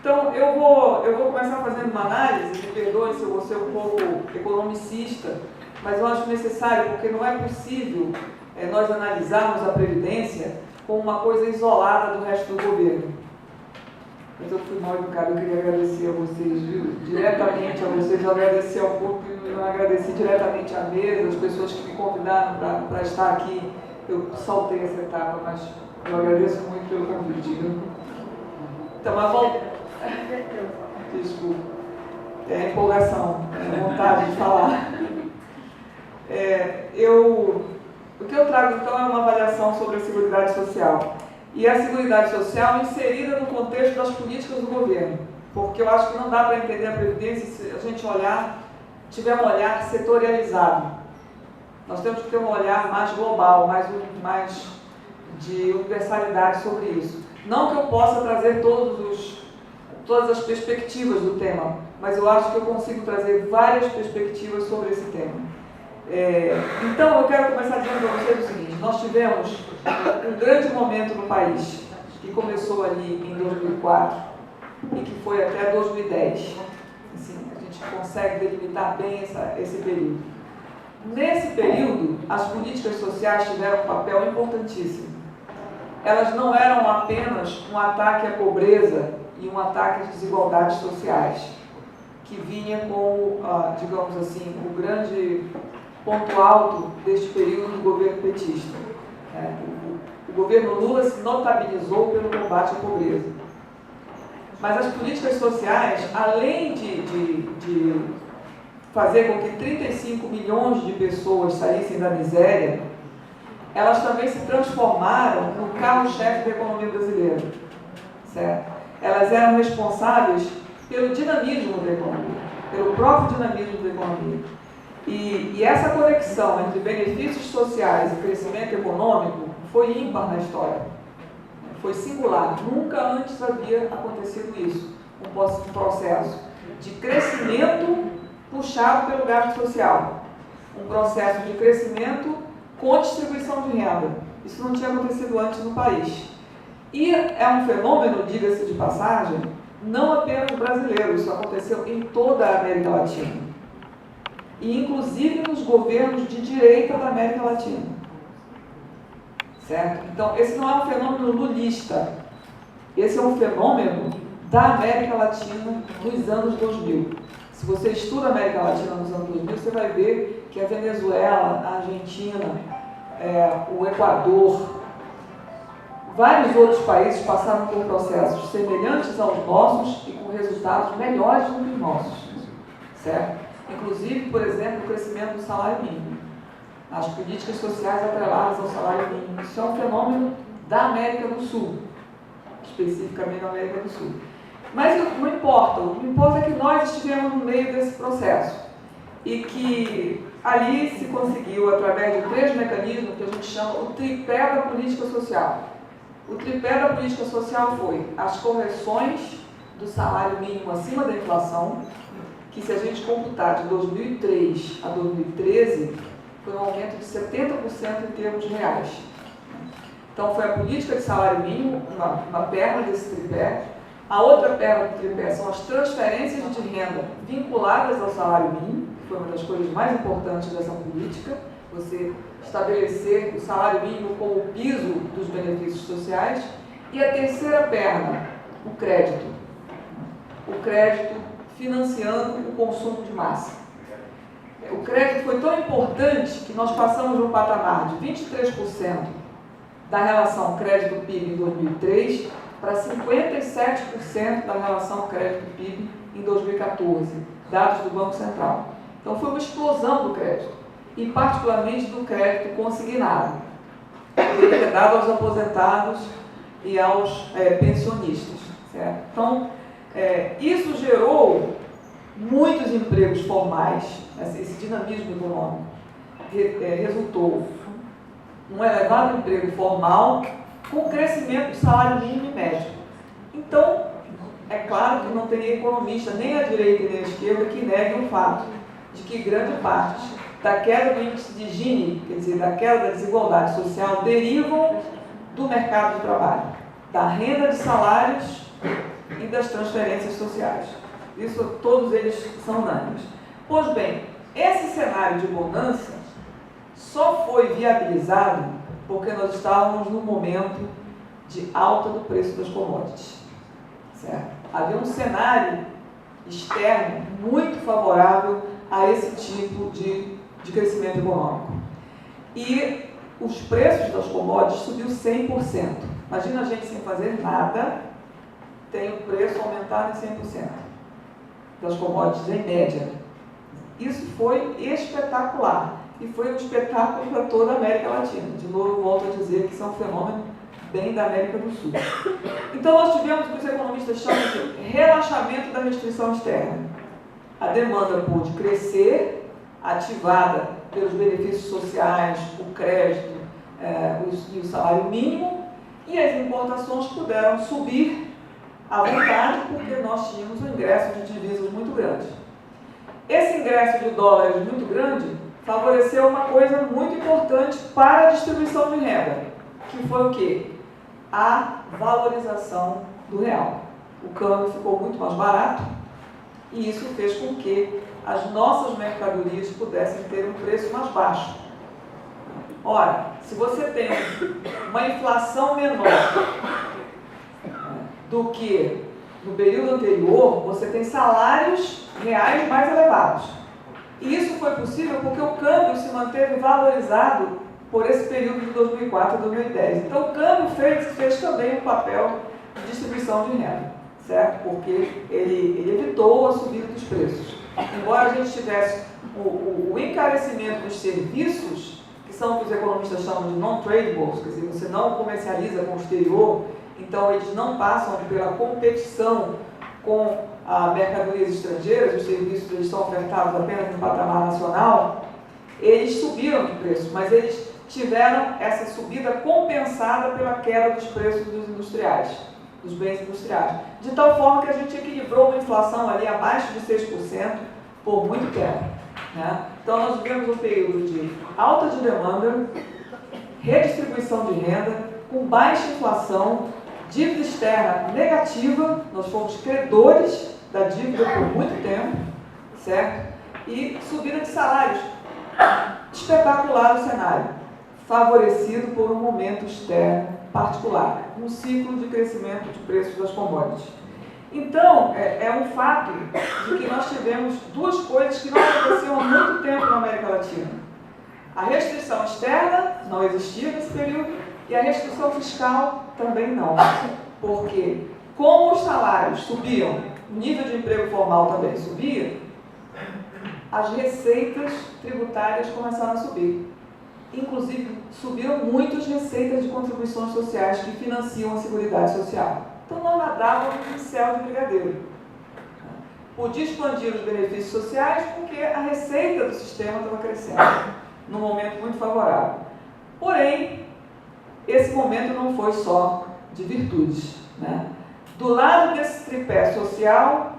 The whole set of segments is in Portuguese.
Então, eu vou começar fazendo uma análise, me perdoe se eu vou ser um pouco economicista, mas eu acho necessário, porque não é possível nós analisarmos a Previdência como uma coisa isolada do resto do governo. Mas eu fui mal educado, eu queria agradecer a vocês, viu? Diretamente a vocês, eu agradeci ao público, eu agradeci diretamente à mesa, as pessoas que me convidaram para estar aqui. Eu saltei essa etapa, mas eu agradeço muito pelo convite, viu? Então, a volta... Desculpa. É empolgação, é vontade de falar. O que eu trago, então, é uma avaliação sobre a Seguridade Social. E a Seguridade Social inserida no contexto das políticas do governo. Porque eu acho que não dá para entender a Previdência se a gente tiver um olhar setorializado. Nós temos que ter um olhar mais global, mais de universalidade sobre isso. Não que eu possa trazer todas as perspectivas do tema, mas eu acho que eu consigo trazer várias perspectivas sobre esse tema. Então, eu quero começar dizendo para vocês o seguinte: nós tivemos um grande momento no país, que começou ali em 2004 e que foi até 2010. Assim, a gente consegue delimitar bem esse período. Nesse período, as políticas sociais tiveram um papel importantíssimo. Elas não eram apenas um ataque à pobreza e um ataque às desigualdades sociais, que vinha com, digamos assim, o grande ponto alto deste período do governo petista. O governo Lula se notabilizou pelo combate à pobreza. Mas as políticas sociais, além de fazer com que 35 milhões de pessoas saíssem da miséria, elas também se transformaram no carro-chefe da economia brasileira. Certo? Elas eram responsáveis pelo dinamismo da economia, pelo próprio dinamismo da economia. E essa conexão entre benefícios sociais e crescimento econômico foi ímpar na história. Foi singular. Nunca antes havia acontecido isso. Um processo de crescimento puxado pelo gasto social. Um processo de crescimento com distribuição de renda. Isso não tinha acontecido antes no país. E é um fenômeno, diga-se de passagem, não apenas brasileiro. Isso aconteceu em toda a América Latina. E inclusive nos governos de direita da América Latina. Certo? Então, esse não é um fenômeno lulista. Esse é um fenômeno da América Latina nos anos 2000. Se você estuda a América Latina nos anos 2000, você vai ver que a Venezuela, a Argentina, o Equador, vários outros países passaram por processos semelhantes aos nossos e com resultados melhores do que os nossos. Certo? Inclusive, por exemplo, o crescimento do salário mínimo. As políticas sociais atreladas ao salário mínimo. Isso é um fenômeno da América do Sul, especificamente da América do Sul. Mas não importa, o que importa é que nós estivemos no meio desse processo e que ali se conseguiu, através de 3 mecanismos que a gente chama o tripé da política social. O tripé da política social foi as correções do salário mínimo acima da inflação, que se a gente computar de 2003 a 2013, foi um aumento de 70% em termos reais. Então, foi a política de salário mínimo, uma perna desse tripé. A outra perna do tripé são as transferências de renda vinculadas ao salário mínimo, que foi uma das coisas mais importantes dessa política, você estabelecer o salário mínimo como o piso dos benefícios sociais. E a terceira perna, o crédito. O crédito financiando o consumo de massa. O crédito foi tão importante que nós passamos de um patamar de 23% da relação crédito-PIB em 2003 para 57% da relação crédito-PIB em 2014, dados do Banco Central. Então foi uma explosão do crédito, e particularmente do crédito consignado, que é dado aos aposentados e aos pensionistas. Certo? Então, isso gerou muitos empregos formais, esse dinamismo econômico resultou um elevado emprego formal com crescimento do salário mínimo e médio. Então, é claro que não tem economista, nem a direita nem a esquerda, que neguem o fato de que grande parte da queda do índice de Gini, quer dizer, da queda da desigualdade social, derivam do mercado de trabalho, da renda de salários e das transferências sociais. Isso, todos eles são unânimes. Pois bem, esse cenário de bonança só foi viabilizado porque nós estávamos num momento de alta do preço das commodities. Certo? Havia um cenário externo muito favorável a esse tipo de crescimento econômico. E os preços das commodities subiu 100%. Imagina a gente sem fazer nada, tem o preço aumentado em 100% das commodities em média. Isso foi espetacular. E foi um espetáculo para toda a América Latina. De novo, volto a dizer que isso é um fenômeno bem da América do Sul. Então, nós tivemos o que os economistas chamam de relaxamento da restrição externa. A demanda pôde crescer, ativada pelos benefícios sociais, o crédito e o salário mínimo, e as importações puderam subir à vontade porque nós tínhamos um ingresso de divisas muito grande. Esse ingresso de dólares muito grande favoreceu uma coisa muito importante para a distribuição de renda, que foi o quê? A valorização do real. O câmbio ficou muito mais barato e isso fez com que as nossas mercadorias pudessem ter um preço mais baixo. Ora, se você tem uma inflação menor do que no período anterior, você tem salários reais mais elevados. E isso foi possível porque o câmbio se manteve valorizado por esse período de 2004 a 2010. Então, o câmbio fez também um papel de distribuição de renda, certo? Porque ele evitou a subida dos preços. Embora a gente tivesse o encarecimento dos serviços, que são o que os economistas chamam de non-tradables, quer dizer, você não comercializa com o exterior, então eles não passam pela competição com mercadorias estrangeiras, os serviços eles são ofertados apenas no patamar nacional, eles subiram de preço, mas eles tiveram essa subida compensada pela queda dos preços dos industriais, dos bens industriais, de tal forma que a gente equilibrou uma inflação ali abaixo de 6% por muito tempo. Né? Então nós vivemos um período de alta de demanda, redistribuição de renda, com baixa inflação, dívida externa negativa, nós fomos credores da dívida por muito tempo, certo? E subida de salários, espetacular o cenário, favorecido por um momento externo particular, um ciclo de crescimento de preços das commodities. Então, é um fato de que nós tivemos duas coisas que não aconteciam há muito tempo na América Latina. A restrição externa não existia nesse período e a restrição fiscal também não. Porque, como os salários subiam, o nível de emprego formal também subia, as receitas tributárias começaram a subir. Inclusive, subiram muito as receitas de contribuições sociais que financiam a Seguridade Social. Então, nós nadávamos em céu de brigadeiro. Podia expandir os benefícios sociais porque a receita do sistema estava crescendo, num momento muito favorável. Porém, esse momento não foi só de virtudes. Né? Do lado desse tripé social,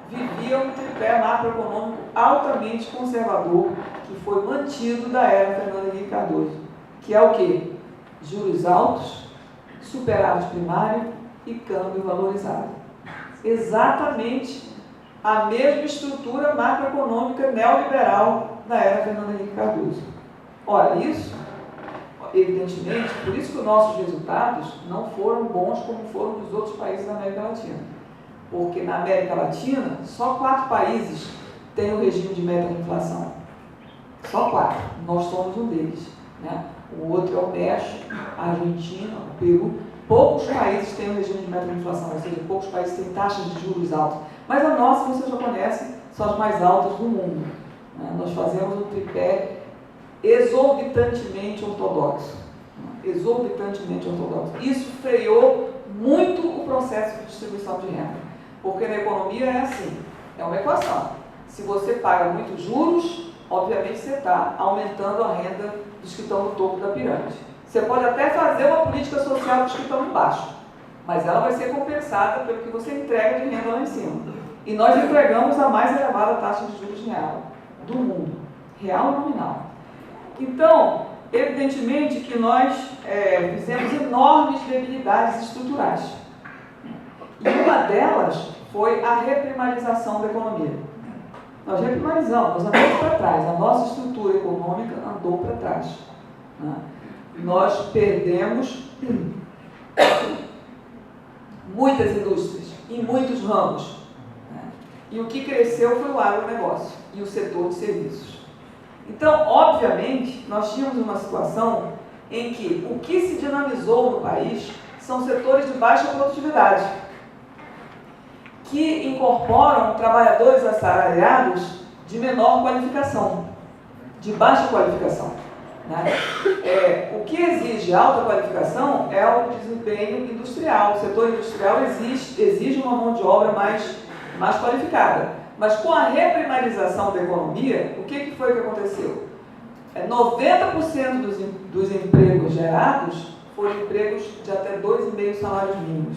vivia um tripé macroeconômico altamente conservador, que foi mantido da era Fernando Henrique Cardoso, que é o quê? Juros altos, superávit primário e câmbio valorizado. Exatamente a mesma estrutura macroeconômica neoliberal da era Fernando Henrique Cardoso. Ora, isso, evidentemente, por isso que os nossos resultados não foram bons como foram dos outros países da América Latina. Porque na América Latina, só 4 países têm o regime de meta de inflação. Só 4. Nós somos um deles. Né? O outro é o México, a Argentina, o Peru. Poucos países têm o regime de meta de inflação, ou seja, poucos países têm taxas de juros altas. Mas a nossa, você já conhece, são as mais altas do mundo. Né? Nós fazemos um tripé exorbitantemente ortodoxo. Exorbitantemente ortodoxo. Isso freou muito o processo de distribuição de renda. Porque na economia é assim, é uma equação. Se você paga muitos juros, obviamente você está aumentando a renda dos que estão no topo da pirâmide. Você pode até fazer uma política social dos que estão embaixo, mas ela vai ser compensada pelo que você entrega de renda lá em cima. E nós entregamos a mais elevada taxa de juros real do mundo, real e nominal. Então, evidentemente que nós fizemos enormes debilidades estruturais. E uma delas foi a reprimarização da economia. Nós reprimarizamos, nós andamos para trás, a nossa estrutura econômica andou para trás. Né? Nós perdemos muitas indústrias, em muitos ramos. Né? E o que cresceu foi o agronegócio e o setor de serviços. Então, obviamente, nós tínhamos uma situação em que o que se dinamizou no país são setores de baixa produtividade, que incorporam trabalhadores assalariados de menor qualificação, de baixa qualificação. Né? O que exige alta qualificação é o desempenho industrial. O setor industrial exige uma mão de obra mais qualificada. Mas com a reprimarização da economia, o que foi que aconteceu? 90% dos empregos gerados foram empregos de até 2,5 salários mínimos.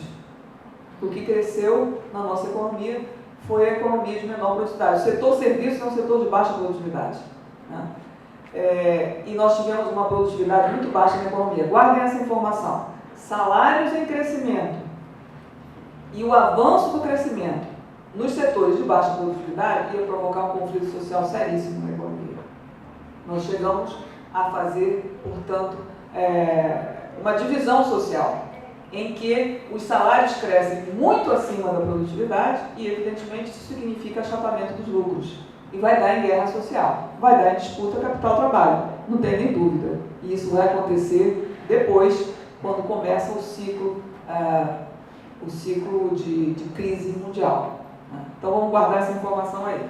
O que cresceu na nossa economia foi a economia de menor produtividade. O setor serviço é um setor de baixa produtividade. Né? E nós tivemos uma produtividade muito baixa na economia. Guardem essa informação. Salários em crescimento e o avanço do crescimento nos setores de baixa produtividade ia provocar um conflito social seríssimo na economia. Nós chegamos a fazer, portanto, uma divisão social, em que os salários crescem muito acima da produtividade e, evidentemente, isso significa achatamento dos lucros. E vai dar em guerra social, vai dar em disputa capital-trabalho, não tem nem dúvida. E isso vai acontecer depois, quando começa o ciclo de crise mundial. Então vamos guardar essa informação aí.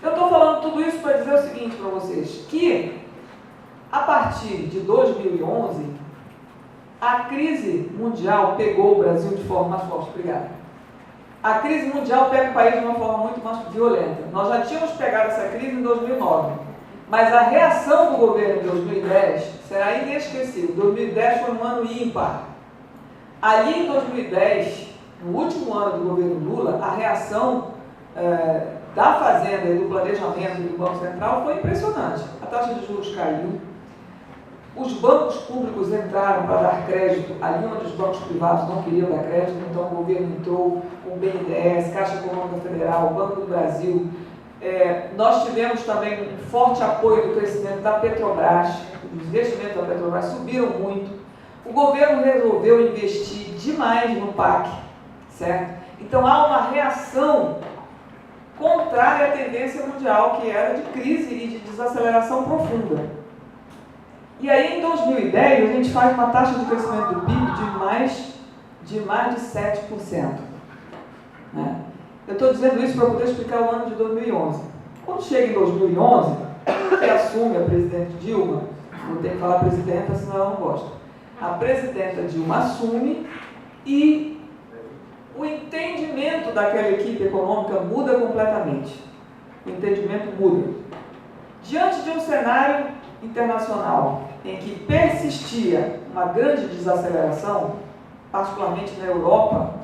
Eu estou falando tudo isso para dizer o seguinte para vocês, que a partir de 2011, a crise mundial pegou o Brasil de forma mais forte. Obrigada. A crise mundial pega o país de uma forma muito mais violenta. Nós já tínhamos pegado essa crise em 2009, mas a reação do governo em 2010 será inesquecível. 2010 foi um ano ímpar. Ali em 2010, no último ano do governo Lula, a reação da Fazenda e do planejamento do Banco Central foi impressionante. A taxa de juros caiu, os bancos públicos entraram para dar crédito ali onde os bancos privados não queriam dar crédito, então o governo entrou com o BNDES, Caixa Econômica Federal, Banco do Brasil. Nós tivemos também um forte apoio do crescimento da Petrobras, os investimentos da Petrobras subiram muito. O governo resolveu investir demais no PAC, certo? Então há uma reação contrária à tendência mundial, que era de crise e de desaceleração profunda. E aí, em 2010, a gente faz uma taxa de crescimento do PIB de mais de 7%. Né? Eu estou dizendo isso para poder explicar o ano de 2011. Quando chega em 2011, que assume a presidente Dilma, não tem que falar presidenta, senão ela não gosta. A presidenta Dilma assume e o entendimento daquela equipe econômica muda completamente. O entendimento muda. Diante de um cenário internacional em que persistia uma grande desaceleração, particularmente na Europa,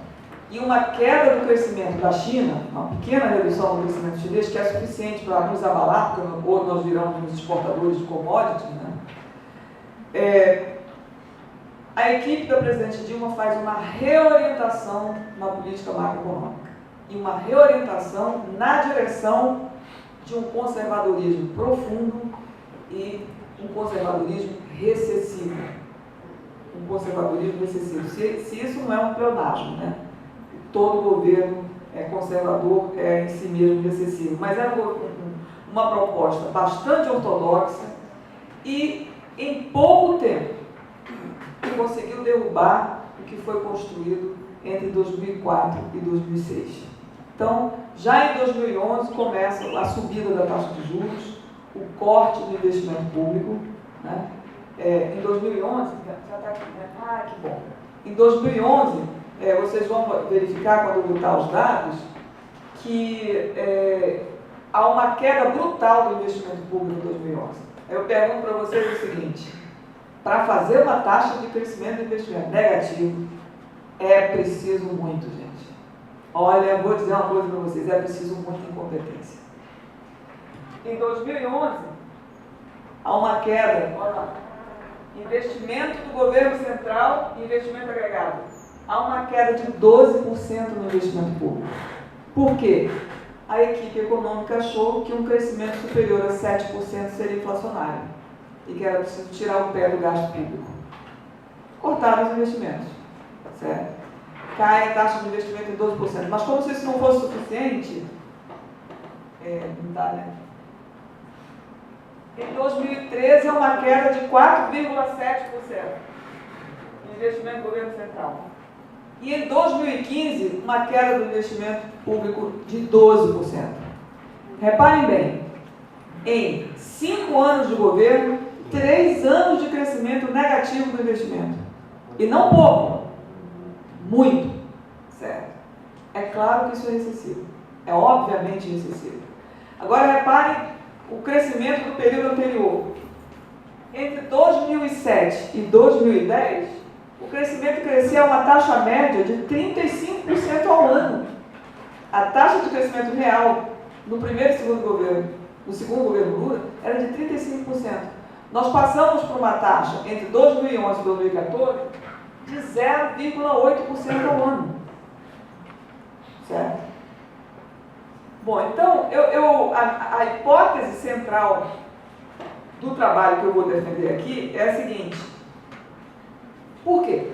e uma queda do crescimento da China, uma pequena redução do crescimento chinês, que é suficiente para nos abalar, porque hoje nós viramos uns exportadores de commodities, né? A equipe da presidente Dilma faz uma reorientação na política macroeconômica e uma reorientação na direção de um conservadorismo profundo e um conservadorismo recessivo. Um conservadorismo recessivo. Se isso não é um pleonasmo, né? Todo governo conservador é em si mesmo recessivo, mas é uma proposta bastante ortodoxa e, em pouco tempo, conseguiu derrubar o que foi construído entre 2004 e 2006. Então, já em 2011 começa a subida da taxa de juros, o corte do investimento público. Né? Em 2011, já está aqui, né? Ah, que bom. Em 2011, vocês vão verificar quando eu botar os dados, que há uma queda brutal do investimento público em 2011. Eu pergunto para vocês o seguinte: para fazer uma taxa de crescimento do investimento negativo, é preciso muito, gente. Olha, vou dizer uma coisa para vocês, é preciso muita incompetência. Em 2011, há uma queda, olha lá, investimento do governo central e investimento agregado. há uma queda de 12% no investimento público. Por quê? A equipe econômica achou que um crescimento superior a 7% seria inflacionário e que era preciso tirar o pé do gasto público. Cortaram os investimentos, certo? Cai a taxa de investimento em 12%. Mas como se isso não fosse suficiente, não dá, né? Em 2013 é uma queda de 4,7% no investimento do governo central. E em 2015, uma queda do investimento público de 12%. Reparem bem, em 5 anos de governo, 3 anos de crescimento negativo do investimento. E não pouco, muito, certo? É claro que isso é excessivo. É obviamente excessivo. Agora reparem o crescimento do período anterior. Entre 2007 e 2010, o crescimento crescia a uma taxa média de 35% ao ano. A taxa de crescimento real no primeiro e segundo governo, no segundo governo Lula, era de 35%. Nós passamos por uma taxa entre 2011 e 2014 de 0,8% ao ano. Certo? Bom, então, a hipótese central do trabalho que eu vou defender aqui é a seguinte. Por que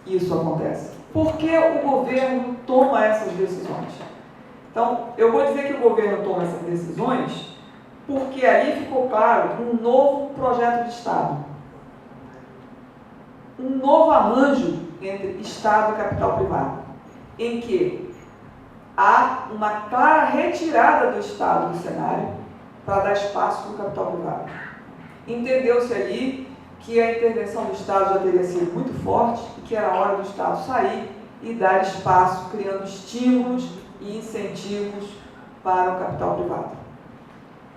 isso acontece? Por que o governo toma essas decisões? Então, eu vou dizer que o governo toma essas decisões porque ali ficou claro um novo projeto de Estado. Um novo arranjo entre Estado e capital privado, em que há uma clara retirada do Estado do cenário para dar espaço para o capital privado. Entendeu-se ali que a intervenção do Estado já teria sido muito forte e que era hora do Estado sair e dar espaço, criando estímulos e incentivos para o capital privado.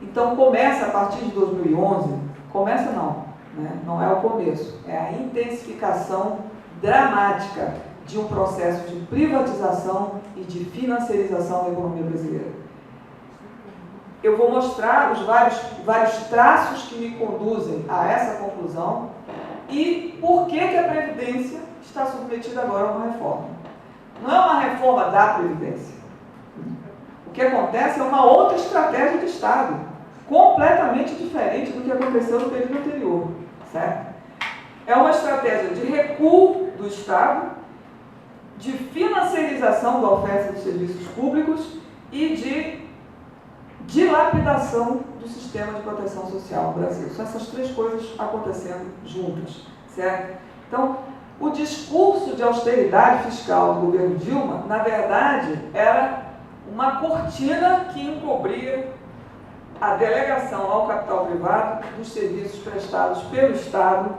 Então começa a partir de 2011, começa não, né? Não é o começo, é a intensificação dramática de um processo de privatização e de financiarização da economia brasileira. Eu vou mostrar os vários traços que me conduzem a essa conclusão e por que a Previdência está submetida agora a uma reforma. Não é uma reforma da Previdência. O que acontece é uma outra estratégia de Estado, completamente diferente do que aconteceu no período anterior, certo? É uma estratégia de recuo do Estado, de financiarização da oferta de serviços públicos e de dilapidação do sistema de proteção social no Brasil. São essas três coisas acontecendo juntas, certo? Então, o discurso de austeridade fiscal do governo Dilma, na verdade, era uma cortina que encobria a delegação ao capital privado dos serviços prestados pelo Estado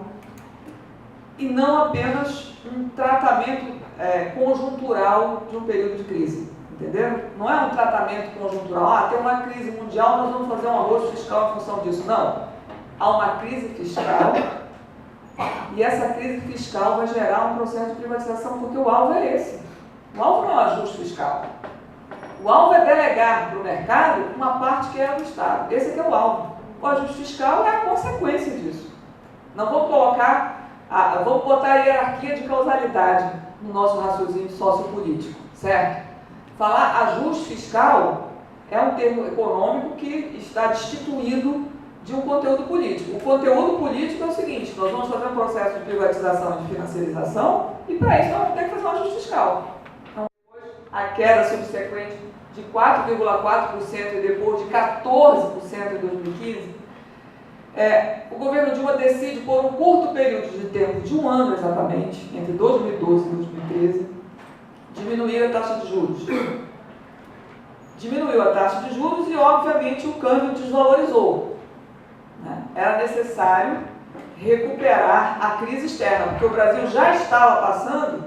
e não apenas um tratamento conjuntural de um período de crise. Entenderam? Não é um tratamento conjuntural. Tem uma crise mundial, nós vamos fazer um arrojo fiscal em função disso. Não. Há uma crise fiscal e essa crise fiscal vai gerar um processo de privatização, porque o alvo é esse. O alvo não é o ajuste fiscal. O alvo é delegar para o mercado uma parte que é do Estado. Esse aqui é o alvo. O ajuste fiscal é a consequência disso. Não vamos vamos botar a hierarquia de causalidade no nosso raciocínio sociopolítico, certo? Falar ajuste fiscal é um termo econômico que está destituído de um conteúdo político. O conteúdo político é o seguinte: nós vamos fazer um processo de privatização e de financiarização e para isso nós vamos ter que fazer um ajuste fiscal. Então, depois, a queda subsequente de 4,4% e depois de 14% em 2015, o governo Dilma decide por um curto período de tempo, de um ano exatamente, entre 2012 e 2013, diminuir a taxa de juros. Diminuiu a taxa de juros e, obviamente, o câmbio desvalorizou. Né? Era necessário recuperar a crise externa, porque o Brasil já estava passando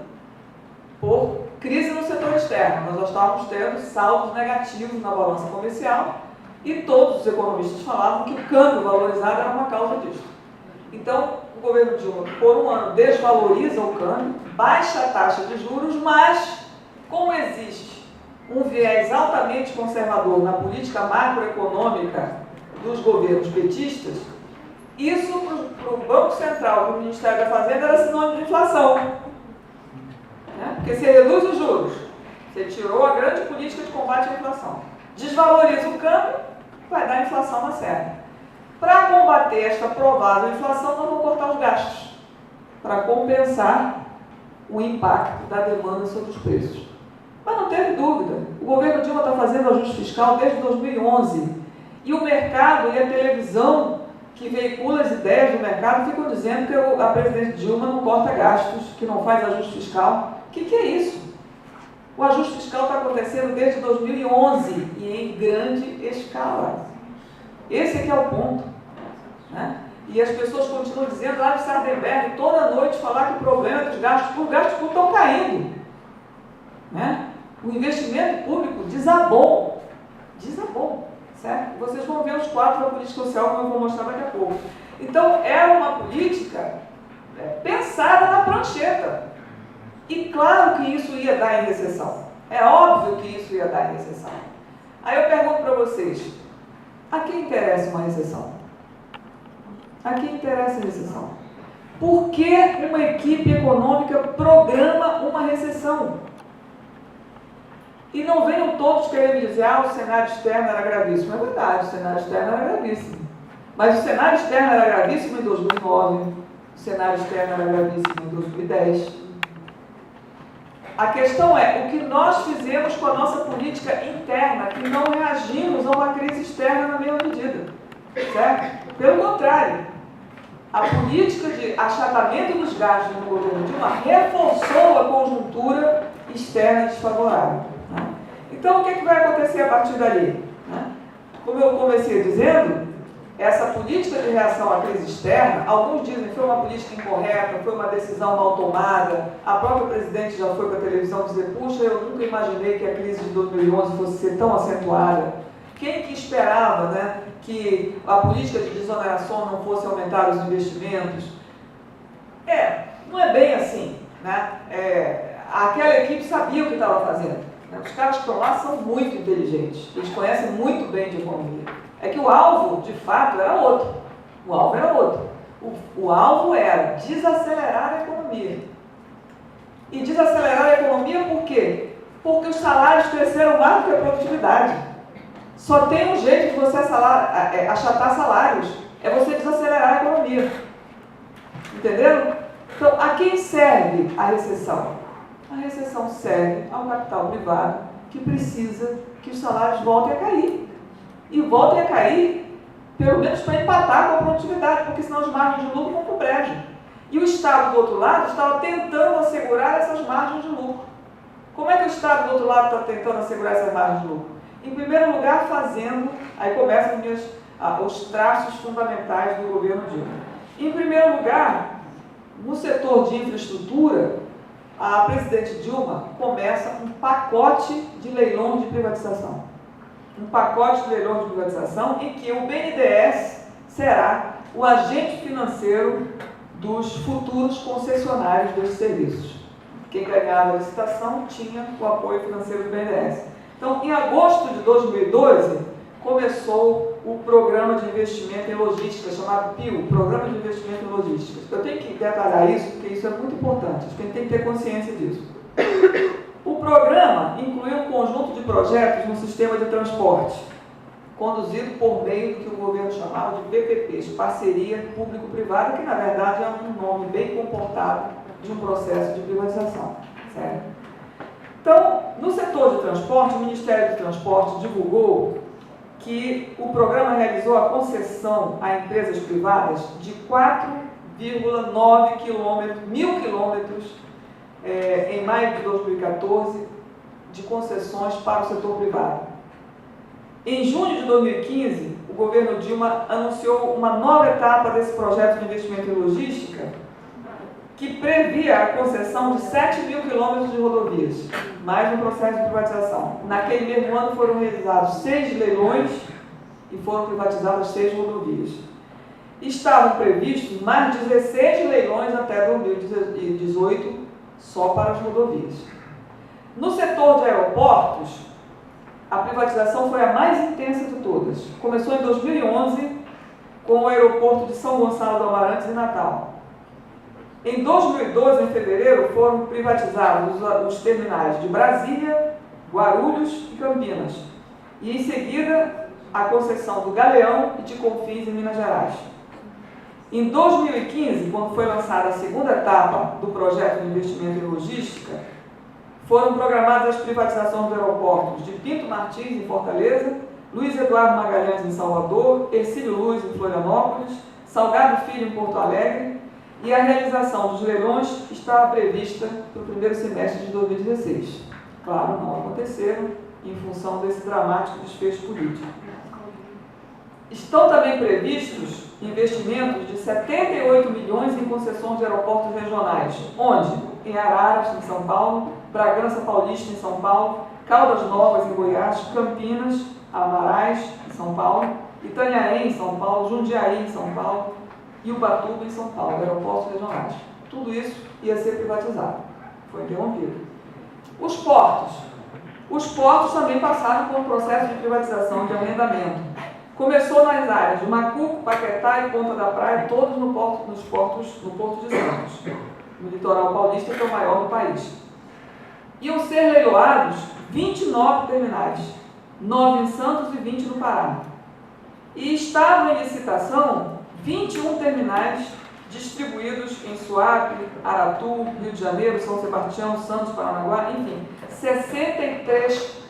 por crise no setor externo. Nós já estávamos tendo saldos negativos na balança comercial e todos os economistas falavam que o câmbio valorizado era uma causa disso. Então, o governo Dilma, por um ano, desvaloriza o câmbio, baixa a taxa de juros, mas, como existe um viés altamente conservador na política macroeconômica dos governos petistas, isso para o Banco Central e para o Ministério da Fazenda era sinônimo de inflação. Né? Porque você reduz os juros, você tirou a grande política de combate à inflação. Desvaloriza o câmbio, vai dar inflação na certa. Para combater esta provável inflação, nós vamos cortar os gastos, para compensar o impacto da demanda sobre os preços. Mas não teve dúvida, o governo Dilma está fazendo ajuste fiscal desde 2011, e o mercado e a televisão que veicula as ideias do mercado ficam dizendo que a presidente Dilma não corta gastos, que não faz ajuste fiscal. O que é isso? O ajuste fiscal está acontecendo desde 2011 e em grande escala. Esse é que é o ponto, né? E as pessoas continuam dizendo lá no Sardenberg, toda noite, falar que o problema é que os gastos públicos estão caindo, né? O investimento público desabou, certo? Vocês vão ver os quadros da política social, como eu vou mostrar daqui a pouco. Então, era uma política pensada na prancheta. E claro que isso ia dar em recessão. É óbvio que isso ia dar em recessão. Aí eu pergunto para vocês, a quem interessa uma recessão? A quem interessa a recessão? Por que uma equipe econômica programa uma recessão? E não venham todos querer me dizer, o cenário externo era gravíssimo. É verdade, o cenário externo era gravíssimo. Mas o cenário externo era gravíssimo em 2009, o cenário externo era gravíssimo em 2010. A questão é o que nós fizemos com a nossa política interna, que não reagimos a uma crise externa na mesma medida. Certo? Pelo contrário, a política de achatamento dos gastos no governo Dilma reforçou a conjuntura externa desfavorável. Então, o que vai acontecer a partir dali? Como eu comecei dizendo, essa política de reação à crise externa, alguns dizem que foi uma política incorreta, foi uma decisão mal tomada, a própria presidente já foi para a televisão dizer, puxa, eu nunca imaginei que a crise de 2011 fosse ser tão acentuada. Quem que esperava, né, que a política de desoneração não fosse aumentar os investimentos? Não é bem assim, né? Aquela equipe sabia o que estava fazendo. Os caras que estão lá são muito inteligentes, eles conhecem muito bem de economia. É que o alvo, de fato, era outro. O alvo era outro. O alvo era desacelerar a economia. E desacelerar a economia por quê? Porque os salários cresceram mais do que a produtividade. Só tem um jeito de você achatar salários, é você desacelerar a economia. Entenderam? Então, a quem serve a recessão? A recessão serve ao capital privado que precisa que os salários voltem a cair. E voltem a cair, pelo menos para empatar com a produtividade, porque senão as margens de lucro vão para o brejo. E o Estado, do outro lado, estava tentando assegurar essas margens de lucro. Como é que o Estado, do outro lado, está tentando assegurar essas margens de lucro? Em primeiro lugar, aí começam os traços fundamentais do governo Dilma. Em primeiro lugar, no setor de infraestrutura, a presidente Dilma começa um pacote de leilão de privatização. Um pacote de leilão de privatização em que o BNDES será o agente financeiro dos futuros concessionários desses serviços. Quem ganhava a licitação tinha o apoio financeiro do BNDES. Então, em agosto de 2012, começou o Programa de Investimento em Logística, chamado PIL, Programa de Investimento em Logística. Eu tenho que detalhar isso, porque isso é muito importante, acho que a gente tem que ter consciência disso. O programa incluiu um conjunto de projetos no sistema de transporte, conduzido por meio do que o governo chamava de PPPs, Parceria Público-Privada, que na verdade é um nome bem comportado de um processo de privatização. Certo? Então, no setor de transporte, o Ministério do Transporte divulgou que o programa realizou a concessão a empresas privadas de 4,9 mil quilômetros em maio de 2014 de concessões para o setor privado. Em junho de 2015, o governo Dilma anunciou uma nova etapa desse projeto de investimento em logística que previa a concessão de 7 mil quilômetros de rodovias, mais um processo de privatização. Naquele mesmo ano foram realizados 6 leilões e foram privatizadas 6 rodovias. Estavam previstos mais 16 leilões até 2018 só para as rodovias. No setor de aeroportos, a privatização foi a mais intensa de todas. Começou em 2011 com o aeroporto de São Gonçalo do Amarante e Natal. Em 2012, em fevereiro, foram privatizados os terminais de Brasília, Guarulhos e Campinas. E, em seguida, a concessão do Galeão e de Confins, em Minas Gerais. Em 2015, quando foi lançada a segunda etapa do projeto de investimento em logística, foram programadas as privatizações dos aeroportos de Pinto Martins, em Fortaleza, Luiz Eduardo Magalhães, em Salvador, Hercílio Luz, em Florianópolis, Salgado Filho, em Porto Alegre, e a realização dos leilões estava prevista para o primeiro semestre de 2016. Claro, não aconteceram, em função desse dramático desfecho político. Estão também previstos investimentos de 78 milhões em concessões de aeroportos regionais, onde? Em Araras, em São Paulo, Bragança Paulista, em São Paulo, Caldas Novas, em Goiás, Campinas, Amarais, em São Paulo, Itanhaém, em São Paulo, Jundiaí, em São Paulo, e Ubatuba, em São Paulo, aeroportos regionais. Tudo isso ia ser privatizado. Foi interrompido. Os portos. Os portos também passaram por um processo de privatização, de arrendamento. Começou nas áreas de Macuco, Paquetá e Ponta da Praia, todos no Porto de Santos, no litoral paulista, que é o maior do país. Iam ser leiloados 29 terminais, 9 em Santos e 20 no Pará. E estavam em licitação 21 terminais distribuídos em Suape, Aratu, Rio de Janeiro, São Sebastião, Santos, Paranaguá, enfim, 63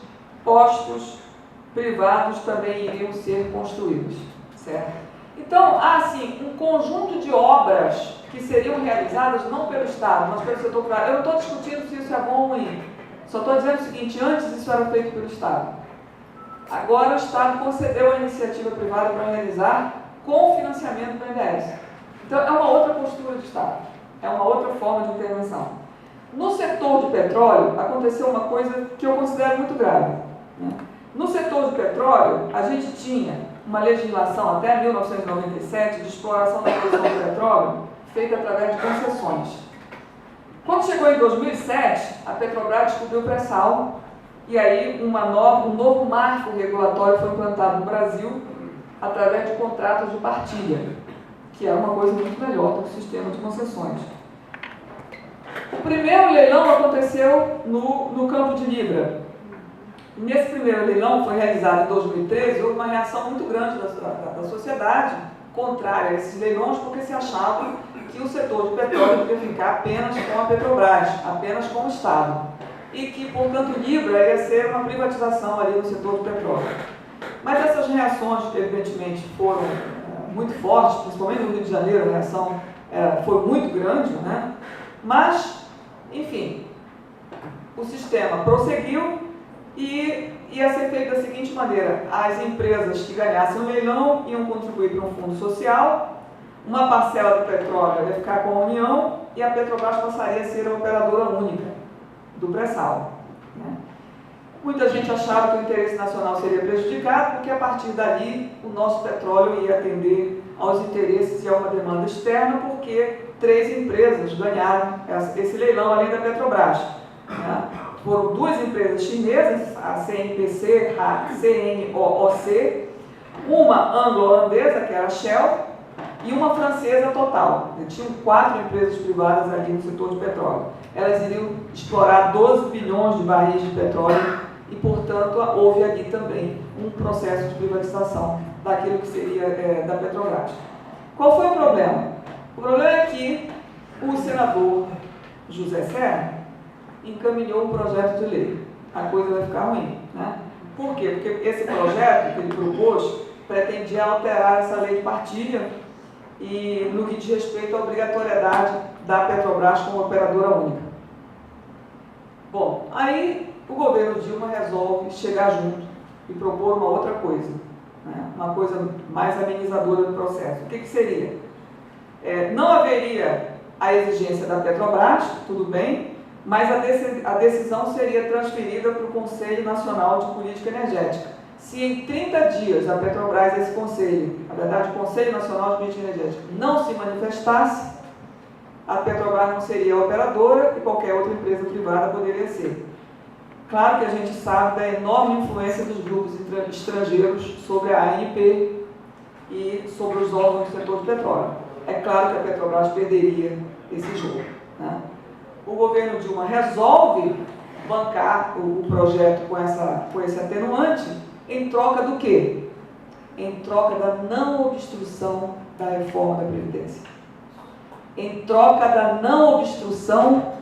postos privados também iriam ser construídos, certo? Então, há assim um conjunto de obras que seriam realizadas não pelo Estado, mas pelo setor privado. Eu não estou discutindo se isso é bom ou ruim, só estou dizendo o seguinte: antes isso era feito pelo Estado. Agora o Estado concedeu a iniciativa privada para realizar com financiamento do BNDES. Então, é uma outra postura de Estado, é uma outra forma de intervenção. No setor de petróleo, aconteceu uma coisa que eu considero muito grave, né? No setor de petróleo, a gente tinha uma legislação até 1997 de exploração da produção de petróleo feita através de concessões. Quando chegou em 2007, a Petrobras descobriu o pré-sal e aí um novo marco regulatório foi implantado no Brasil através de contratos de partilha, que é uma coisa muito melhor do que o sistema de concessões. O primeiro leilão aconteceu no Campo de Libra. Nesse primeiro leilão, foi realizado em 2013, houve uma reação muito grande da sociedade contrária a esses leilões, porque se achava que o setor de petróleo devia ficar apenas com a Petrobras, apenas com o Estado, e que, portanto, Libra ia ser uma privatização ali no setor de petróleo. Mas essas reações, evidentemente, foram muito fortes, principalmente no Rio de Janeiro, a reação foi muito grande, né? Mas, enfim, o sistema prosseguiu e ia ser feito da seguinte maneira: as empresas que ganhassem o leilão iam contribuir para um fundo social, uma parcela do petróleo ia ficar com a União e a Petrobras passaria a ser a operadora única do pré-sal, né? Muita gente achava que o interesse nacional seria prejudicado, porque a partir dali o nosso petróleo ia atender aos interesses e a uma demanda externa, porque 3 empresas ganharam esse leilão além da Petrobras, né? Foram 2 empresas chinesas, a CNPC, a CNOOC, uma anglo-holandesa, que era a Shell, e uma francesa, Total. Tinham 4 empresas privadas ali no setor de petróleo. Elas iriam explorar 12 bilhões de barris de petróleo e, portanto, houve ali também um processo de privatização daquilo que seria da Petrobras. Qual foi o problema? O problema é que o senador José Serra encaminhou um projeto de lei. A coisa vai ficar ruim, né? Por quê? Porque esse projeto que ele propôs pretendia alterar essa lei de partilha e no que diz respeito à obrigatoriedade da Petrobras como operadora única. Bom, aí o governo Dilma resolve chegar junto e propor uma outra coisa, né? Uma coisa mais amenizadora do processo. O que seria? Não haveria a exigência da Petrobras, tudo bem, mas a decisão seria transferida para o Conselho Nacional de Política Energética. Se em 30 dias a Petrobras, esse conselho, na verdade o Conselho Nacional de Política Energética, não se manifestasse, a Petrobras não seria operadora e qualquer outra empresa privada poderia ser. Claro que a gente sabe da enorme influência dos grupos estrangeiros sobre a ANP e sobre os órgãos do setor de petróleo. É claro que a Petrobras perderia esse jogo, né? O governo Dilma resolve bancar o projeto com esse atenuante em troca do quê? Em troca da não obstrução da reforma da Previdência. Em troca da não obstrução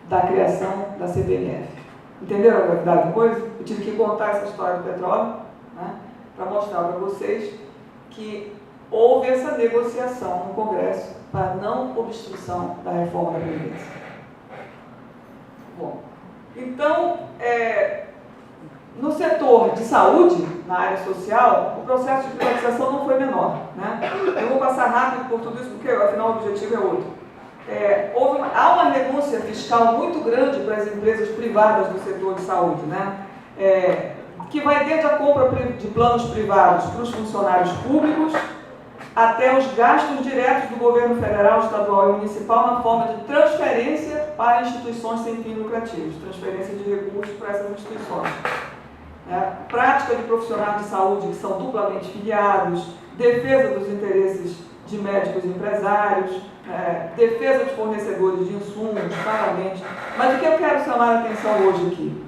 da criação da CPMF. Entenderam a gravidade da coisa? Eu tive que contar essa história do petróleo, né, para mostrar para vocês que houve essa negociação no Congresso para não obstrução da reforma da Previdência. Bom, então, no setor de saúde, na área social, o processo de privatização não foi menor, né? Eu vou passar rápido por tudo isso, porque afinal o objetivo é outro. Há uma renúncia fiscal muito grande para as empresas privadas do setor de saúde, né? Que vai desde a compra de planos privados para os funcionários públicos até os gastos diretos do governo federal, estadual e municipal na forma de transferência para instituições sem fins lucrativos, transferência de recursos para essas instituições. Prática de profissionais de saúde que são duplamente filiados, defesa dos interesses de médicos e empresários, defesa de fornecedores de insumos, claramente. Mas o que eu quero chamar a atenção hoje aqui?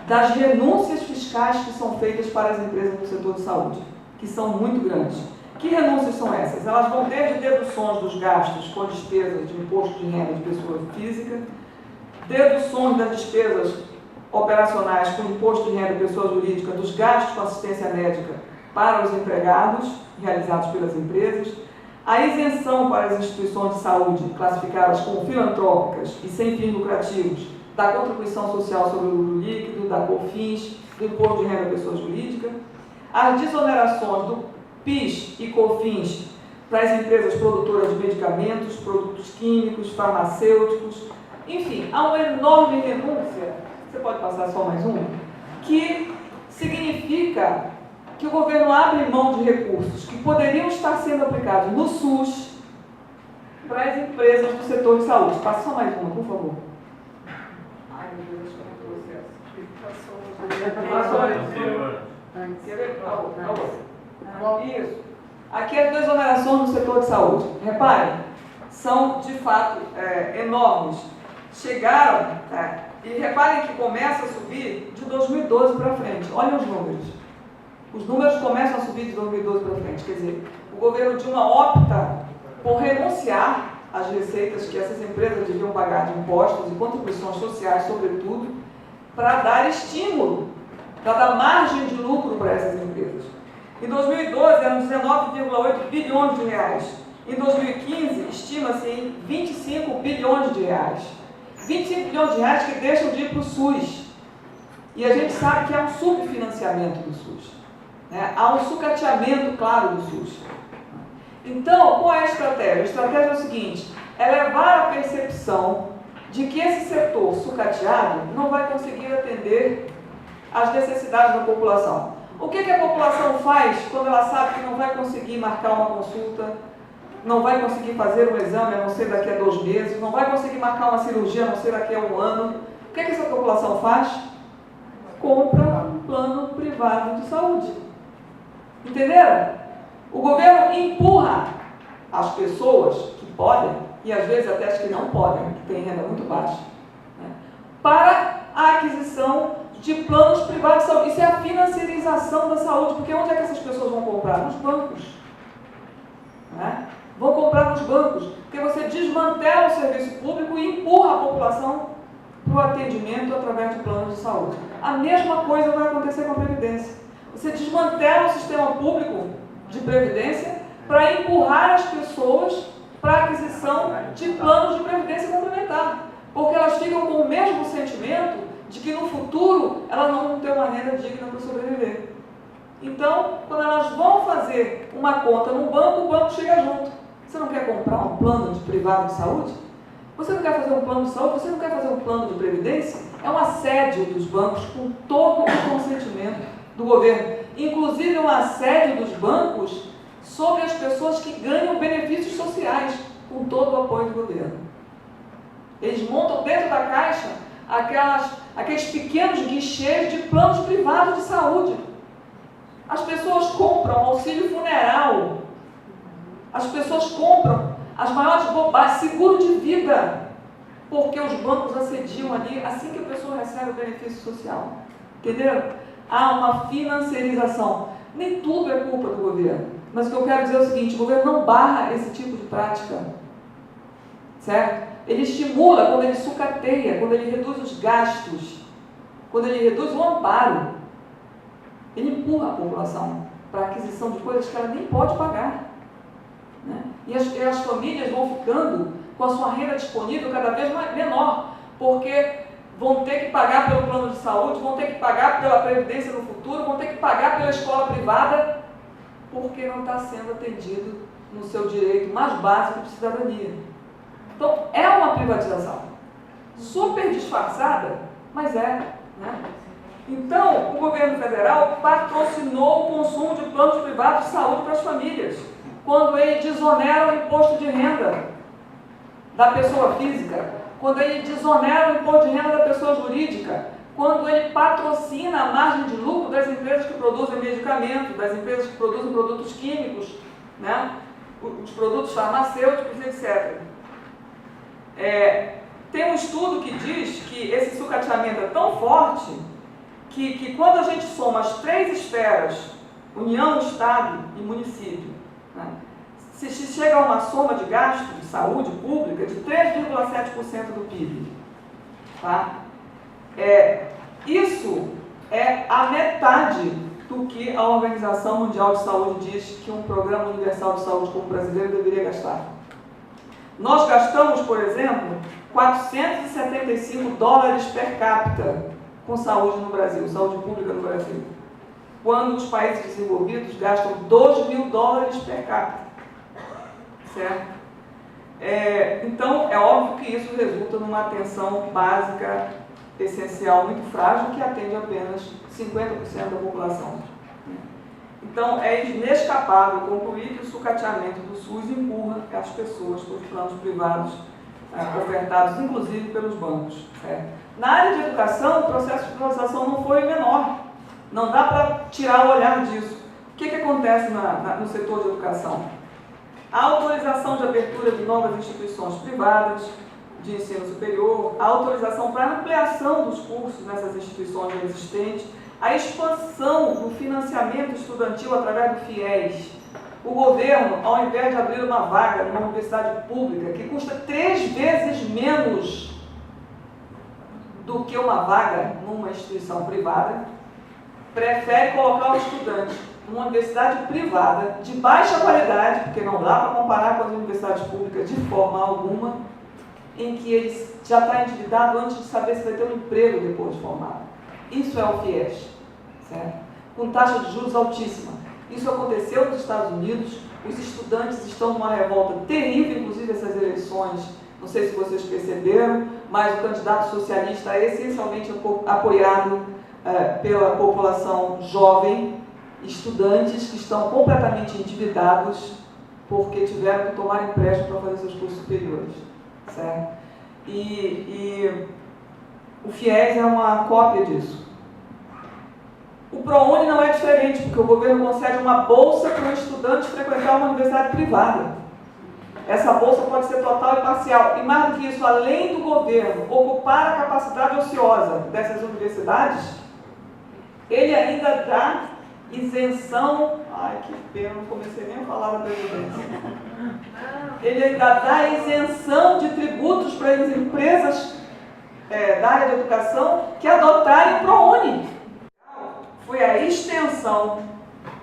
Das renúncias fiscais que são feitas para as empresas do setor de saúde, que são muito grandes. Que renúncias são essas? Elas vão desde deduções dos gastos com despesas de imposto de renda de pessoa física, deduções das despesas operacionais com imposto de renda de pessoa jurídica, dos gastos com assistência médica para os empregados, realizados pelas empresas, a isenção para as instituições de saúde classificadas como filantrópicas e sem fins lucrativos da contribuição social sobre o lucro líquido, da COFINS, do imposto de renda da pessoa jurídica, as desonerações do PIS e COFINS para as empresas produtoras de medicamentos, produtos químicos, farmacêuticos, enfim, há uma enorme renúncia, você pode passar só mais um, que significa que o governo abre mão de recursos que poderiam estar sendo aplicados no SUS para as empresas do setor de saúde. Passa só mais uma, por favor. Ai, meu Deus, acho que eu não trouxe essa. Isso. Aqui as desonerações do setor de saúde. Reparem, são de fato enormes. Chegaram, e reparem que começa a subir de 2012 para frente. Olhem os números. Os números começam a subir de 2012 para frente. Quer dizer, o governo Dilma opta por renunciar às receitas que essas empresas deviam pagar de impostos e contribuições sociais, sobretudo, para dar estímulo, para dar margem de lucro para essas empresas. Em 2012, eram 19,8 bilhões de reais. Em 2015, estima-se em 25 bilhões de reais. 25 bilhões de reais que deixam de ir para o SUS. E a gente sabe que há um subfinanciamento do SUS. Há um sucateamento claro do SUS. Então, qual é a estratégia? A estratégia é o seguinte, é levar a percepção de que esse setor sucateado não vai conseguir atender às necessidades da população. O que a população faz quando ela sabe que não vai conseguir marcar uma consulta, não vai conseguir fazer um exame a não ser daqui a 2 meses, não vai conseguir marcar uma cirurgia a não ser daqui a 1 ano? O que essa população faz? Compra um plano privado de saúde. Entenderam? O governo empurra as pessoas que podem, e às vezes até as que não podem, que têm renda muito baixa, para a aquisição de planos privados de saúde. Isso é a financiarização da saúde, porque onde é que essas pessoas vão comprar? Nos bancos. Vão comprar nos bancos, porque você desmantela o serviço público e empurra a população para o atendimento através de planos de saúde. A mesma coisa vai acontecer com a Previdência. Você desmantela o sistema público de Previdência para empurrar as pessoas para a aquisição de planos de Previdência complementar, porque elas ficam com o mesmo sentimento de que no futuro elas não vão ter uma renda digna para sobreviver. Então, quando elas vão fazer uma conta no banco, o banco chega junto. Você não quer comprar um plano de privado de saúde? Você não quer fazer um plano de saúde? Você não quer fazer um plano de previdência? É um assédio dos bancos com todo o consentimento do governo. Inclusive um assédio dos bancos sobre as pessoas que ganham benefícios sociais, com todo o apoio do governo. Eles montam dentro da Caixa aqueles pequenos guichês de planos privados de saúde. As pessoas compram auxílio funeral. As pessoas compram As maiores bobagens, seguro de vida, porque os bancos assediam ali assim que a pessoa recebe o benefício social. Entenderam? Há uma financiarização. Nem tudo é culpa do governo. Mas o que eu quero dizer é o seguinte, o governo não barra esse tipo de prática. Certo? Ele estimula quando ele sucateia, quando ele reduz os gastos, quando ele reduz o amparo. Ele empurra a população para a aquisição de coisas que ela nem pode pagar. Né? E as famílias vão ficando com a sua renda disponível cada vez menor, porque vão ter que pagar pelo plano de saúde, vão ter que pagar pela previdência no futuro, vão ter que pagar pela escola privada, porque não está sendo atendido no seu direito mais básico de cidadania. Então, é uma privatização. Super disfarçada, mas é. Né? Então, o governo federal patrocinou o consumo de planos privados de saúde para as famílias, quando ele desonera o imposto de renda da pessoa física, quando ele desonera o imposto de renda da pessoa jurídica, quando ele patrocina a margem de lucro das empresas que produzem medicamentos, das empresas que produzem produtos químicos, né? Os produtos farmacêuticos, etc. Tem um estudo que diz que esse sucateamento é tão forte que quando a gente soma as três esferas, União, Estado e município, né, se chega a uma soma de gasto de saúde pública de 3,7% do PIB. Tá? Isso é a metade do que a Organização Mundial de Saúde diz que um programa universal de saúde como o brasileiro deveria gastar. Nós gastamos, por exemplo, 475 dólares per capita com saúde no Brasil, saúde pública no Brasil, quando os países desenvolvidos gastam 2.000 dólares per capita. Certo? Então, é óbvio que isso resulta numa atenção básica, essencial, muito frágil, que atende apenas 50% da população. Então, é inescapável concluir que o sucateamento do SUS empurra as pessoas para os planos privados ofertados, inclusive, pelos bancos. Certo? Na área de educação, o processo de privatização não foi menor. Não dá para tirar o olhar disso. O que acontece no setor de educação? A autorização de abertura de novas instituições privadas de ensino superior, a autorização para ampliação dos cursos nessas instituições já existentes, a expansão do financiamento estudantil através do FIES. O governo, ao invés de abrir uma vaga numa universidade pública, que custa 3 vezes menos do que uma vaga numa instituição privada, prefere colocar o estudante numa universidade privada de baixa qualidade, porque não dá para comparar com as universidades públicas de forma alguma, em que ele já está endividado antes de saber se vai ter um emprego depois de formado. Isso é o FIES, certo? Com taxa de juros altíssima. Isso aconteceu nos Estados Unidos, os estudantes estão numa revolta terrível, inclusive essas eleições, não sei se vocês perceberam, mas o candidato socialista é essencialmente apoiado pela população jovem, estudantes que estão completamente endividados porque tiveram que tomar empréstimo para fazer seus cursos superiores. Certo? E o FIES é uma cópia disso. O ProUni não é diferente, porque o governo concede uma bolsa para um estudante frequentar uma universidade privada. Essa bolsa pode ser total e parcial. E mais do que isso, além do governo ocupar a capacidade ociosa dessas universidades, ele ainda dá isenção. Ai, que pena, não comecei nem a falar da previdência. Ele ainda dá isenção de tributos para as empresas da área de educação que adotarem o ProUni. Foi a extensão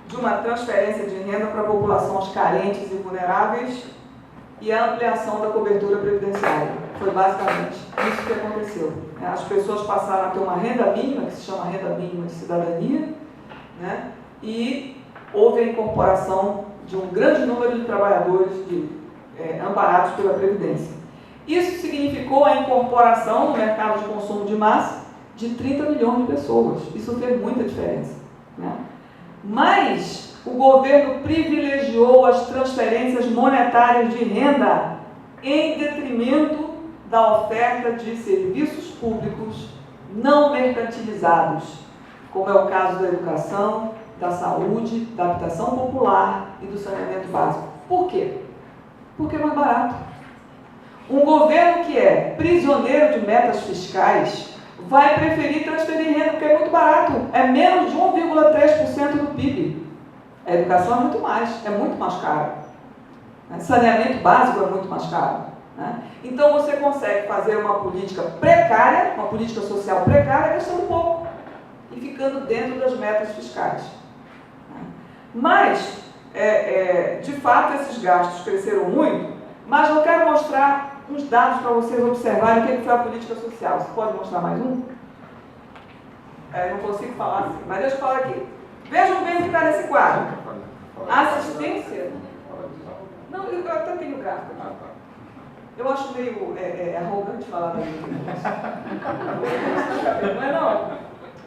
de uma transferência de renda para populações carentes e vulneráveis e a ampliação da cobertura previdenciária. Foi basicamente isso que aconteceu. As pessoas passaram a ter uma renda mínima, que se chama renda mínima de cidadania, né? E houve a incorporação de um grande número de trabalhadores amparados pela Previdência. Isso significou a incorporação no mercado de consumo de massa de 30 milhões de pessoas. Isso fez muita diferença. Né? Mas o governo privilegiou as transferências monetárias de renda em detrimento da oferta de serviços públicos não mercantilizados, como é o caso da educação, da saúde, da habitação popular e do saneamento básico. Por quê? Porque é mais barato. Um governo que é prisioneiro de metas fiscais vai preferir transferir renda porque é muito barato. É menos de 1,3% do PIB. A educação é muito mais cara. Saneamento básico é muito mais caro. Então você consegue fazer uma política precária, uma política social precária, gastando pouco e ficando dentro das metas fiscais. Mas, de fato, esses gastos cresceram muito, mas eu quero mostrar uns dados para vocês observarem o que foi a política social. Você pode mostrar mais um? Não consigo falar assim, mas deixa eu falar aqui. Vejam bem o que está nesse quadro. Assistência. Não, eu até tenho gráfico. Eu acho meio arrogante falar da minha. Não é não?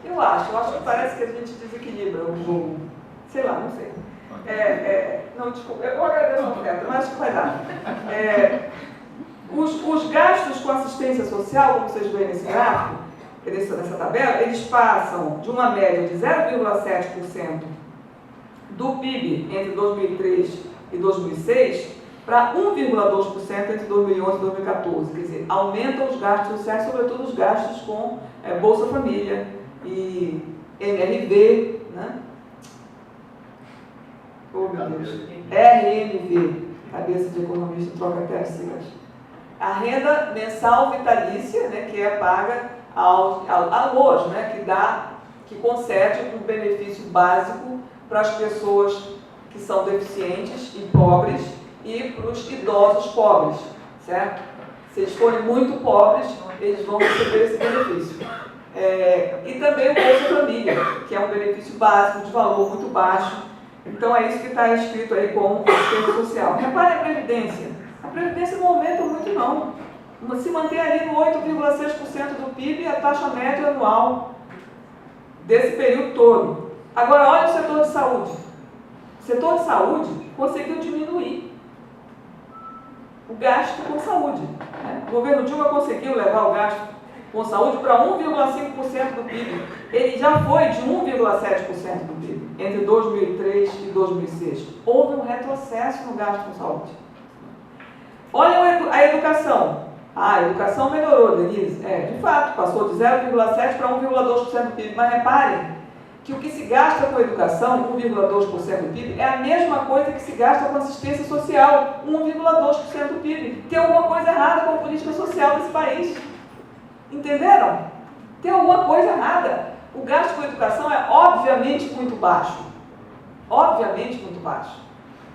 Eu acho que parece que a gente desequilibra o jogo. Sei lá, não sei. Não, desculpa, eu agradeço a oferta, mas acho que vai dar. Os gastos com assistência social, como vocês veem nesse gráfico, nessa tabela, eles passam de uma média de 0,7% do PIB entre 2003 e 2006 para 1,2% entre 2011 e 2014. Quer dizer, aumentam os gastos sociais, sobretudo os gastos com Bolsa Família e MRV, né? Oh, meu Deus. RMV, cabeça de economista, troca até as siglas. A renda mensal vitalícia, né, que é paga à LOAS, né, que concede um benefício básico para as pessoas que são deficientes e pobres e para os idosos pobres, certo? Se eles forem muito pobres, eles vão receber esse benefício. E também o Bolsa Família, que é um benefício básico de valor muito baixo. Então é isso que está escrito aí como assistência social. Repare a Previdência. A Previdência não aumenta muito não. Se mantém ali no 8,6% do PIB, a taxa média anual desse período todo. Agora olha o setor de saúde. O setor de saúde conseguiu diminuir o gasto com saúde. O governo Dilma conseguiu levar o gasto com saúde para 1,5% do PIB. Ele já foi de 1,7% do PIB entre 2003 e 2006. Houve um retrocesso no gasto com saúde. Olha a educação. A educação melhorou, Denise. De fato, passou de 0,7% para 1,2% do PIB. Mas reparem que o que se gasta com educação, 1,2% do PIB, é a mesma coisa que se gasta com assistência social, 1,2% do PIB. Tem alguma coisa errada com a política social desse país. Entenderam? Tem alguma coisa errada. O gasto com educação é obviamente muito baixo. Obviamente muito baixo.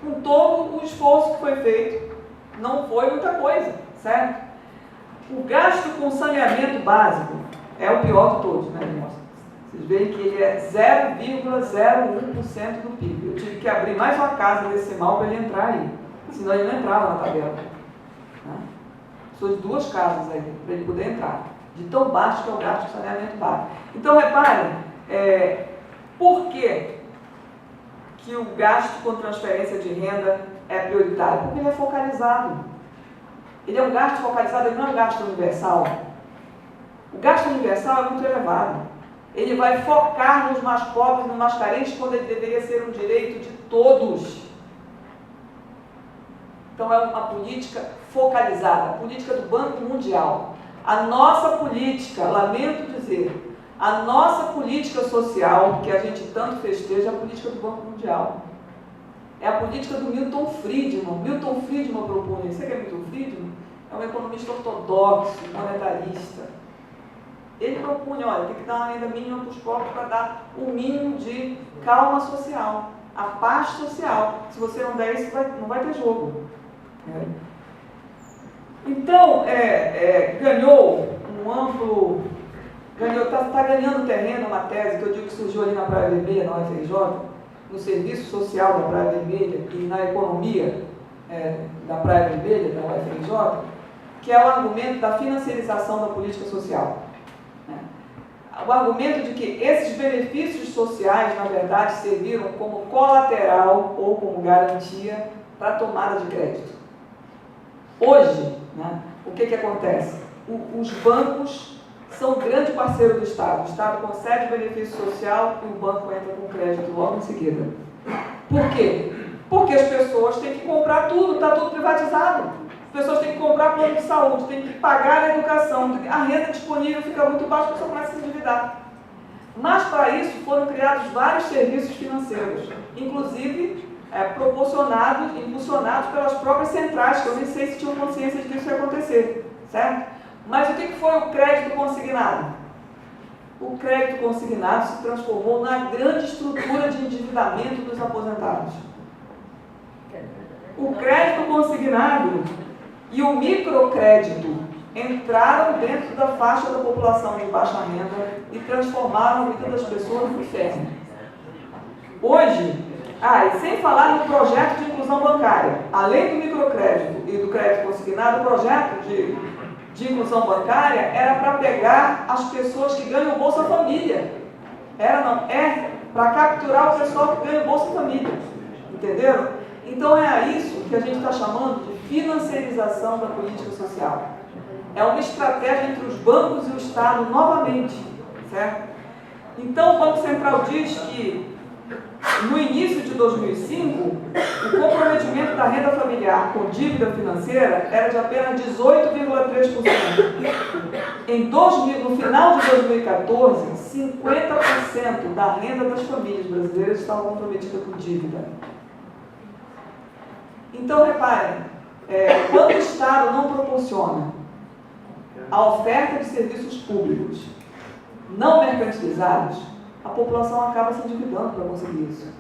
Com todo o esforço que foi feito, não foi muita coisa, certo? O gasto com saneamento básico é o pior de todos, né, irmãos? Vocês veem que ele é 0,01% do PIB. Eu tive que abrir mais uma casa decimal para ele entrar aí. Senão ele não entrava na tabela. Precisou de duas casas aí para ele poder entrar. De tão baixo que é o gasto de saneamento básico. Então, reparem, por que o gasto com transferência de renda é prioritário? Porque ele é focalizado. Ele é um gasto focalizado, ele não é um gasto universal. O gasto universal é muito elevado. Ele vai focar nos mais pobres, nos mais carentes, quando ele deveria ser um direito de todos. Então, é uma política focalizada, a política do Banco Mundial. A nossa política, lamento dizer, a nossa política social, que a gente tanto festeja, é a política do Banco Mundial. É a política do Milton Friedman. Milton Friedman propunha. Você que é Milton Friedman? É um economista ortodoxo, monetarista. Ele propunha, olha, tem que dar uma renda mínima para os pobres para dar o mínimo de calma social, a paz social. Se você não der isso, não vai ter jogo. Então, ganhou um amplo... Está ganhando terreno uma tese que eu digo que surgiu ali na Praia Vermelha, na UFRJ, no serviço social da Praia Vermelha e na economia da Praia Vermelha, da UFRJ, que é o argumento da financiarização da política social. O argumento de que esses benefícios sociais, na verdade, serviram como colateral ou como garantia para a tomada de crédito. Hoje, o que acontece? Os bancos são grande parceiro do Estado. O Estado concede benefício social e o banco entra com crédito logo em seguida. Por quê? Porque as pessoas têm que comprar tudo, está tudo privatizado. As pessoas têm que comprar plano de saúde, têm que pagar a educação, a renda disponível fica muito baixa, a pessoa começa a se endividar. Mas, para isso, foram criados vários serviços financeiros, inclusive proporcionados, impulsionados pelas próprias centrais, que eu nem sei se tinham consciência de que isso ia acontecer, certo? Mas o que foi o crédito consignado? O crédito consignado se transformou na grande estrutura de endividamento dos aposentados. O crédito consignado e o microcrédito entraram dentro da faixa da população de baixa renda e transformaram a vida das pessoas no inferno. Hoje, e sem falar no projeto de inclusão bancária, além do microcrédito e do crédito consignado, o projeto de inclusão bancária era para pegar as pessoas que ganham Bolsa Família. É para capturar o pessoal que ganha Bolsa Família. Entenderam? Então é isso que a gente está chamando de financiarização da política social. É uma estratégia entre os bancos e o Estado novamente, certo? Então o Banco Central diz que no início de 2005, o comprometimento da renda familiar com dívida financeira era de apenas 18,3%. No final de 2014, 50% da renda das famílias brasileiras estava comprometida com dívida. Então, reparem, quando o Estado não proporciona a oferta de serviços públicos não mercantilizados, a população acaba se endividando para conseguir isso.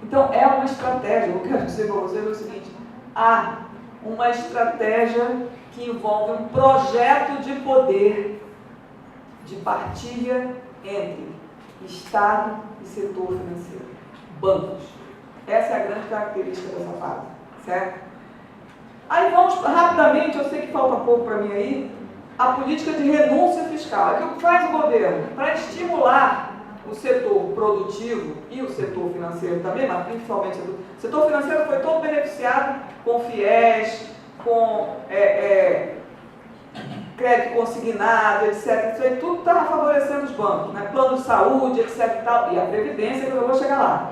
Então, é uma estratégia. Eu quero dizer para vocês o seguinte: há uma estratégia que envolve um projeto de poder, de partilha entre Estado e setor financeiro, bancos. Essa é a grande característica dessa fase, certo? Aí vamos rapidamente, eu sei que falta pouco para mim aí, a política de renúncia fiscal. O que faz o governo? Para estimular o setor produtivo e o setor financeiro também, mas principalmente o setor financeiro foi todo beneficiado com FIES, com crédito consignado, etc. Isso aí tudo estava favorecendo os bancos, né? Plano de saúde, etc. E, tal, e a Previdência, que eu vou chegar lá.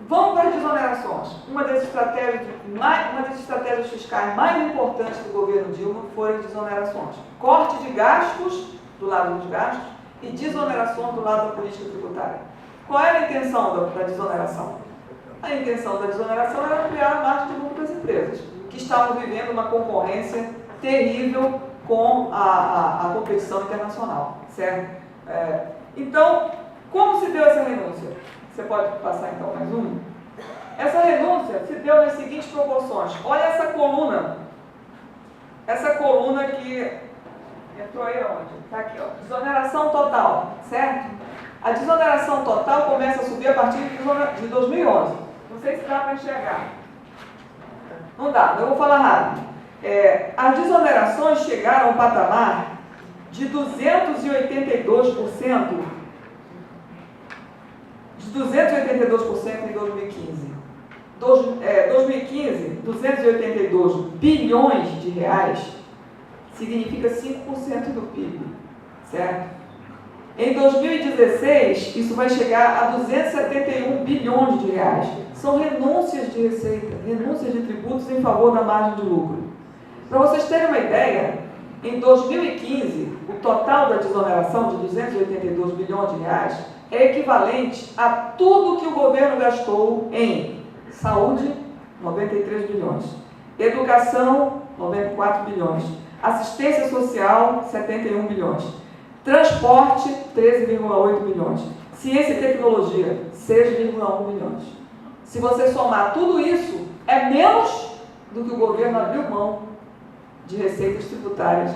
Vamos para as desonerações. Uma das estratégias fiscais mais importantes do governo Dilma foram as desonerações. Corte de gastos, do lado dos gastos, e desoneração do lado da política tributária. Qual era a intenção da desoneração? A intenção da desoneração era ampliar a margem de lucro das empresas, que estavam vivendo uma concorrência terrível com a competição internacional, certo? Então, como se deu essa renúncia? Você pode passar então mais um? Essa renúncia se deu nas seguintes proporções. Olha essa coluna. Essa coluna que entrou aí onde? Está aqui, ó. Desoneração total, certo? A desoneração total começa a subir a partir de 2011. Não sei se dá para enxergar. Não dá, eu vou falar rápido. As desonerações chegaram ao patamar de 282%. De 282% em 2015. 2015, 282 bilhões de reais significa 5% do PIB, certo? Em 2016, isso vai chegar a 271 bilhões de reais. São renúncias de receita, renúncias de tributos em favor da margem de lucro. Para vocês terem uma ideia, em 2015, o total da desoneração de 282 bilhões de reais é equivalente a tudo que o governo gastou em saúde, 93 bilhões, educação, 94 bilhões, assistência social, 71 bilhões, transporte, 13,8 bilhões, ciência e tecnologia, 6,1 bilhões. Se você somar tudo isso, é menos do que o governo abriu mão de receitas tributárias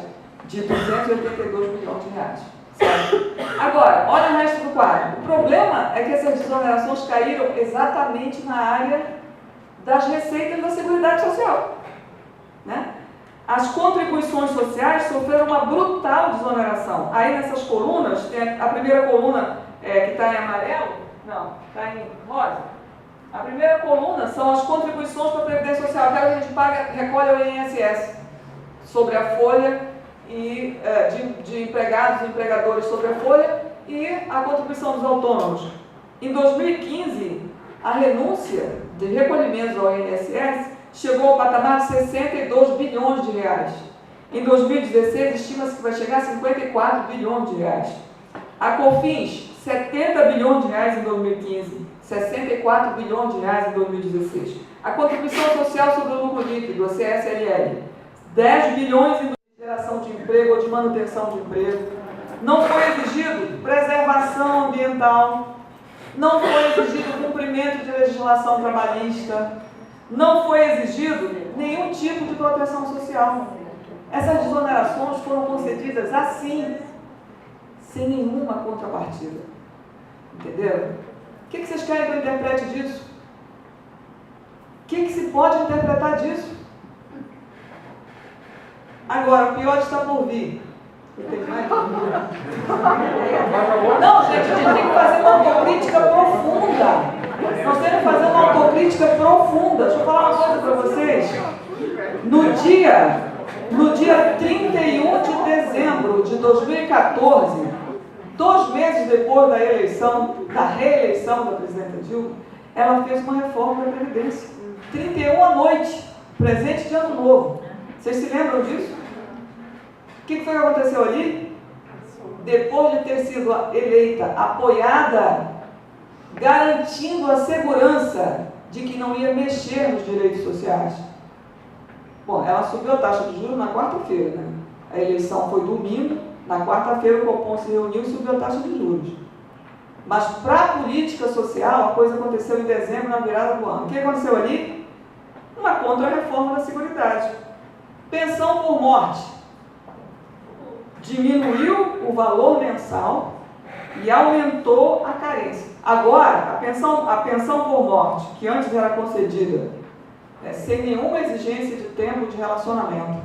de 282 bilhões de reais. Certo? Agora, olha o resto do quadro. O problema é que essas desonerações caíram exatamente na área das receitas da Seguridade Social, né? As contribuições sociais sofreram uma brutal desoneração. Aí nessas colunas, tem a primeira coluna que está em amarelo, não, está em rosa. A primeira coluna são as contribuições para a Previdência Social, aquela que a gente paga, recolhe o INSS, sobre a folha e de empregados e empregadores sobre a folha, e a contribuição dos autônomos. Em 2015, A renúncia de recolhimentos ao INSS chegou ao patamar de 62 bilhões de reais. Em 2016, estima-se que vai chegar a 54 bilhões de reais. A COFINS, 70 bilhões de reais em 2015, 64 bilhões de reais em 2016. A contribuição social sobre o lucro líquido, a CSLL, 10 bilhões em geração de emprego ou de manutenção de emprego. Não foi exigido preservação ambiental, não foi exigido cumprimento de legislação trabalhista, não foi exigido nenhum tipo de proteção social. Essas desonerações foram concedidas assim, sem nenhuma contrapartida. Entenderam? O que vocês querem que eu interprete disso? O que se pode interpretar disso? Agora, o pior está por vir. Não, gente, a gente tem que fazer uma autocrítica profunda. Nós temos que fazer uma autocrítica profunda. Deixa eu falar uma coisa para vocês. No dia 31 de dezembro de 2014, 2 meses depois da reeleição da presidenta Dilma, ela fez uma reforma da Previdência. 31 à noite, presente de ano novo. Vocês se lembram disso? O que foi que aconteceu ali? Depois de ter sido eleita, apoiada, garantindo a segurança de que não ia mexer nos direitos sociais. Bom, ela subiu a taxa de juros na quarta-feira, né? A eleição foi domingo, na quarta-feira o Copom se reuniu e subiu a taxa de juros. Mas para a política social, a coisa aconteceu em dezembro, na virada do ano. O que aconteceu ali? Uma contra-reforma da Seguridade. Pensão por morte. Diminuiu o valor mensal e aumentou a carência. Agora, a pensão por morte, que antes era concedida sem nenhuma exigência de tempo de relacionamento,